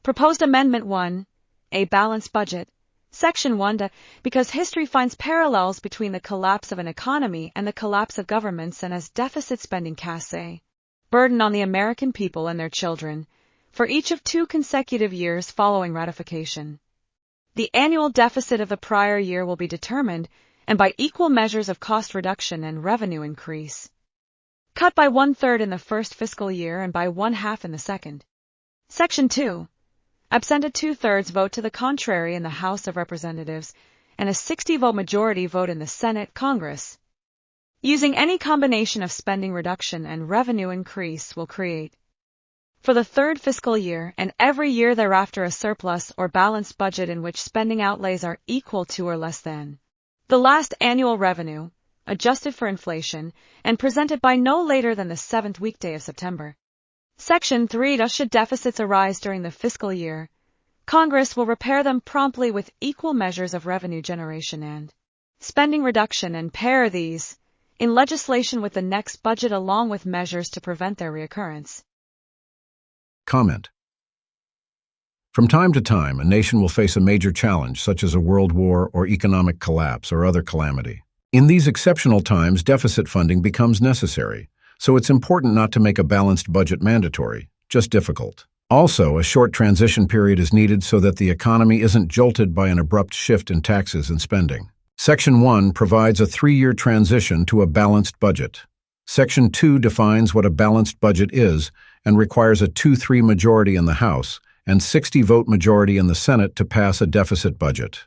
Proposed Amendment 1, a balanced budget. Section 1, because history finds parallels between the collapse of an economy and the collapse of governments, and as deficit spending casts a burden on the American people and their children for each of 2 consecutive years following ratification. The annual deficit of the prior year will be determined, and by equal measures of cost reduction and revenue increase, cut by 1/3 in the first fiscal year and by 1/2 in the second. Section 2. Absent a 2/3 vote to the contrary in the House of Representatives and a 60-vote majority vote in the Senate, Congress, using any combination of spending reduction and revenue increase, will create, for the 3rd fiscal year and every year thereafter, a surplus or balanced budget in which spending outlays are equal to or less than the last annual revenue, adjusted for inflation, and presented by no later than the 7th weekday of September. Section 3. Thus, should deficits arise during the fiscal year, Congress will repair them promptly with equal measures of revenue generation and spending reduction, and pair these in legislation with the next budget along with measures to prevent their reoccurrence. Comment. From time to time, a nation will face a major challenge, such as a world war or economic collapse or other calamity. In these exceptional times, deficit funding becomes necessary, so it's important not to make a balanced budget mandatory, just difficult. Also, a short transition period is needed so that the economy isn't jolted by an abrupt shift in taxes and spending. Section 1 provides a 3-year transition to a balanced budget. Section 2 defines what a balanced budget is and requires a 2/3 majority in the House and 60-vote majority in the Senate to pass a deficit budget.